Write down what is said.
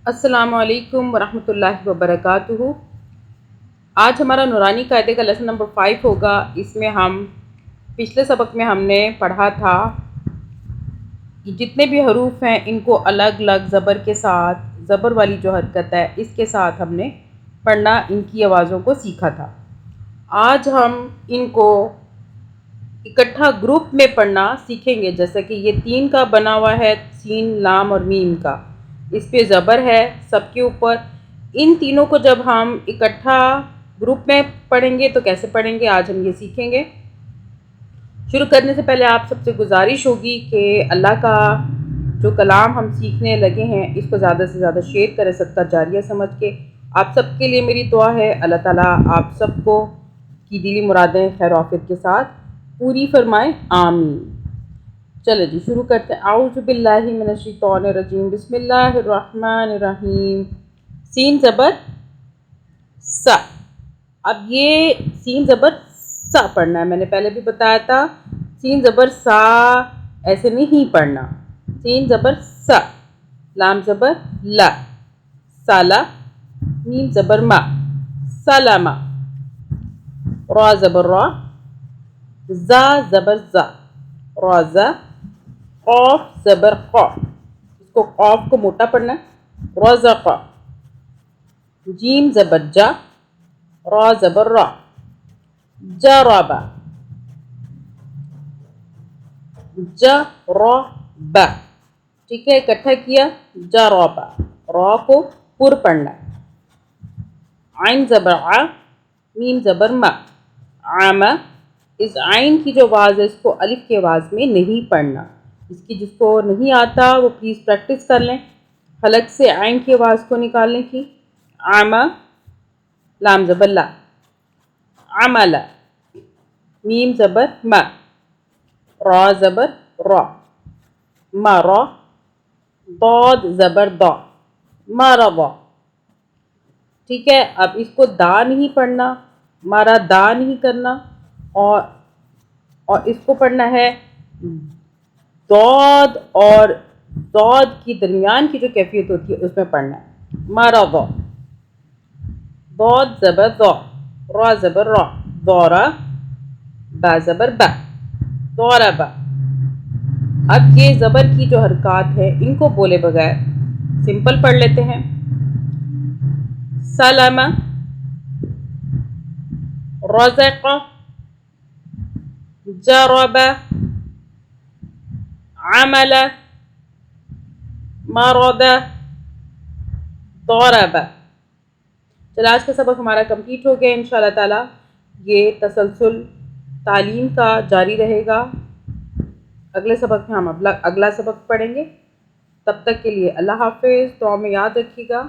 السلام علیکم ورحمۃ اللہ وبرکاتہ۔ آج ہمارا نورانی قاعدے کا لیسن نمبر 5 ہوگا۔ اس میں پچھلے سبق میں ہم نے پڑھا تھا کہ جتنے بھی حروف ہیں ان کو الگ الگ زبر کے ساتھ، زبر والی جو حرکت ہے اس کے ساتھ ہم نے پڑھنا، ان کی آوازوں کو سیکھا تھا۔ آج ہم ان کو اکٹھا گروپ میں پڑھنا سیکھیں گے، جیسا کہ یہ 3 کا بنا ہوا ہے، سین، لام اور میم کا۔ اس پہ زبر ہے سب کے اوپر۔ ان تینوں کو جب ہم اکٹھا گروپ میں پڑھیں گے تو کیسے پڑھیں گے، آج ہم یہ سیکھیں گے۔ شروع کرنے سے پہلے آپ سب سے گزارش ہوگی کہ اللہ کا جو کلام ہم سیکھنے لگے ہیں اس کو زیادہ سے زیادہ شیئر کریں، صدقہ جاریہ سمجھ کے۔ آپ سب کے لیے میری دعا ہے، اللہ تعالیٰ آپ سب کو کی دلی مرادیں خیر و عافیت کے ساتھ پوری فرمائے، آمین۔ چلے جی شروع کرتے ہیں۔ اعوذ باللہ من الشیطان الرجیم، بسم اللہ الرحمن الرحیم۔ سین زبر سا۔ اب یہ سین زبر سا پڑھنا ہے، میں نے پہلے بھی بتایا تھا، سین زبر سا ایسے نہیں پڑھنا۔ سین زبر سا، لام زبر لا، سالا، میم زبر ما، سلامہ، را زبر را، زا زبر زا، روزہ، قاف زبر قا، اس کو قاف کو موٹا پڑھنا ہے، رزقا، جیم زبر جا، را زبر را، جربا، جربا، ٹھیک ہے، اکٹھا کیا، جربا، را کو پر پڑھنا ہے، عین زبر ع، میم زبر ما، عامہ۔ اس عین کی جو آواز ہے اس کو الف کی آواز میں نہیں پڑھنا۔ اس کی جس کو نہیں آتا وہ پلیز پریکٹس کر لیں، حلق سے عین کی آواز کو نکالنے کی۔ عامہ، لام زبر لا، عملا، میم زبر ما، را زبر را، مرا، ضاد زبر دا، مرضا، ٹھیک ہے۔ اب اس کو دا نہیں پڑھنا، مارا دا نہیں کرنا، اور اس کو پڑھنا ہے ضاد اور ضاد کی درمیان کی جو کیفیت ہوتی ہے اس میں پڑھنا ہے، مرضا، ضاد زبر ضا، را زبر را، ضارا، با زبر با، ضاربا۔ اب یہ زبر کی جو حرکات ہیں ان کو بولے بغیر سمپل پڑھ لیتے ہیں۔ سلامہ، رزق، جرب، عمل، مرض، ضرب۔ چل آج کا سبق ہمارا کمپلیٹ ہو گیا، انشاءاللہ تعالی یہ تسلسل تعلیم کا جاری رہے گا۔ اگلے سبق میں ہم اگلا سبق پڑھیں گے۔ تب تک کے لیے اللہ حافظ، دعا میں یاد رکھیے گا۔